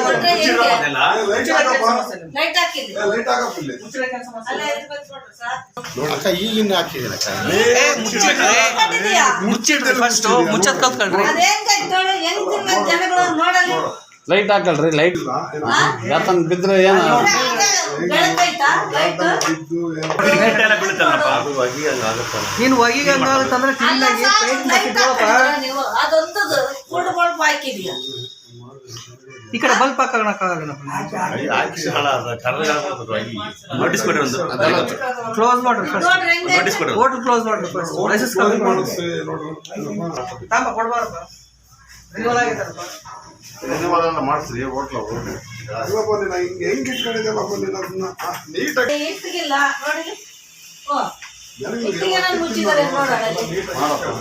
ಕೊಟ್ರೆ ಹೆಂಗೆ? ಲೈಟ್ ಹಾಕಿದ್ವಿ. ಅಕ್ಕ ಈಗಿನ ಹಾಕಿದ್ದೀನಿ ಮುಚ್ಚಿಡ್ರಿ ಫಸ್ಟ್ ಮುಚ್ಚದ್ ಕಲ್ತ್ಕೊಳ್ರಿ. ಜನಗಳು ನೋಡಲಿ. ಲೈಟ್ ಹಾಕಲ್ರಿ ಲೈಟ್ ಯಾಕಂದ್ ಬಿದ್ರೆ ಏನು ಬೆಳಕೈತಾ ಲೈಟ್? ನೀನು ಹೊಗಿಗೆ ಹಂಗಾಗುತ್ತಂದ್ರೆ ಕ್ಲೀನ್ ಆಗಿ ಪೇಂಟ್ ಮಾಡ್ತಿದ್ವಪ್ಪ. ನೀವು ಅದೊಂದು ಫುಡ್ ಬಲ್ಬ್ ಹಾಕಿದ್ಯಾ? ಈ ಕಡೆ ಬಲ್ಪ್ ಹಾಕೋಣಕ್ಕಾಗಲ್ಲ. ಕ್ಲೋಸ್ ಮಾಡ್ರಿ ಫಸ್ಟ್. ನೋಡ್ರಿ ಹೆಂಗೈತೆ? ಹೋಟೆಲ್ ಕ್ಲೋಸ್ ಮಾಡ್ರಿ ಫಸ್ಟ್. ಲೈಸೆನ್ಸ್ ಕಮ್ಮಿ ಮಾಡಿ ತಾಂಬ ಕೊಡ್ಬಾರಪ್ಪ. ರಿನಿವಲ್ ಆಗೈತಪ್ಪ. ಮಾಡಿಸ್ರಿ ಹೋಟ್ಲ ಹೆಂಗ್ ಇಟ್ಕೊಂಡಿದ್ದೆಲ್ಲ ನೀಟಾಗಿ ಇಟ್ಟಿಗಿಲ್ಲ ನೋಡಿ. ಓ ಇಟ್ಟಿಗೆ ಮುಚ್ಚಿದ್ದಾರೆ ನೋಡೋಣ.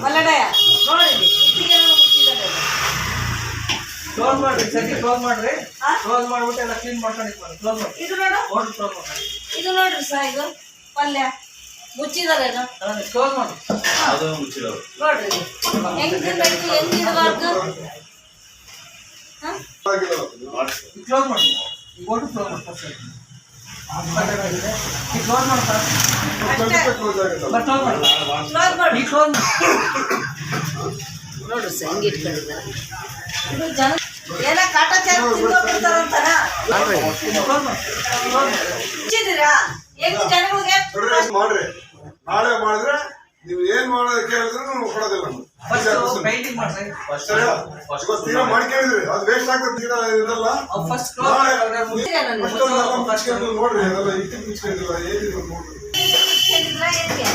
ಮಲ್ಲಡಯ್ಯ ನೋಡಿ ಇಟ್ಟಿಗೆ ಮುಚ್ಚಿದ್ದಾರೆ. ಕ್ಲೋಸ್ ಮಾಡ್ರಿ ಸರಿ ಕ್ಲೋಸ್ ಮಾಡ್ರಿ. ಕ್ಲೋಸ್ ಮಾಡ್ಬಿಟ್ಟು ಎಲ್ಲ ಕ್ಲೀನ್ ಮಾಡ್ಕೊಂಡು ಕ್ಲೋಸ್ ಮಾಡಿ. ಇದು ನೋಡು ಹೋಟೆಲ್ ಕ್ಲೋಸ್ ಮಾಡಿ. ಇದು ನೋಡ್ರಿ ಸಾ ಇದು ಪಲ್ಯ ಮುಚ್ಚಿದಾರೇನು? ಕ್ಲೋಸ್ ಮಾಡಿ. ನೋಡ್ರಿ ಹೆಂಗ್ ತಿನ್ಬೇಕು ಹೆಂಗ್ ಇರಬಾರ್ದು. ಕ್ಲೋಸ್ ಮಾಡಿ. ಹೋಟೆಲ್ ಕ್ಲೋಸ್ ಮಾಡಿ ಫಸ್ಟ್. ಈ ಕ್ಲೋಸ್ ಮಾಡ್ತಾ ಕ್ಲೋಸ್ ಮಾಡಿ. ಕ್ಲೋಸ್ ಮಾಡಿ. ಈ ಕ್ಲೋಸ್ ನೋಡ್ರಿ ಸರ್ ಹೆಂಗ್ ಇಟ್ಕೊಂಡಿದ್ದಾರೆ. ಇದು ಜನ ಏನ ಕಾಟಾಚಾರ ತಿಂದೋಗ್ಬಿಡ್ತಾರಂತಾರ. ಮುಚ್ಚಿದ್ದೀರಾ? ಹೆಂಗ್ ಜನಗಳಿಗೆ ಮಾಡ್ರಿ. ನಾಳೆ ಮಾಡಿದ್ರೆ ನೀವು ಏನ್ ಮಾಡೋದಕ್ಕೆ ಹೇಳಿದ್ರೆ ನಾವು ಕೊಡೋದಿಲ್ಲ. ಪೇಂಟಿಂಗ್ ಮಾಡ್ರಿ. ತೀರಾ ಮಾಡ್ಕೊಂಡಿದ್ರಿ ಅದು ವೇಸ್ಟ್ ಆಗ್ತದೆ. ತೀರಾ ಇದೆಲ್ಲ ಫಸ್ಟ್ ನೋಡ್ರಿ ಅದೆಲ್ಲ ಇಟ್ಟು ಮುಚ್ಕೊಂಡಿಲ್ಲ ಏನಿಲ್ಲ ನೋಡ್ರಿ. ಮುಚ್ಚಿದ್ದೀರಾ ಹೆಂಗೆ?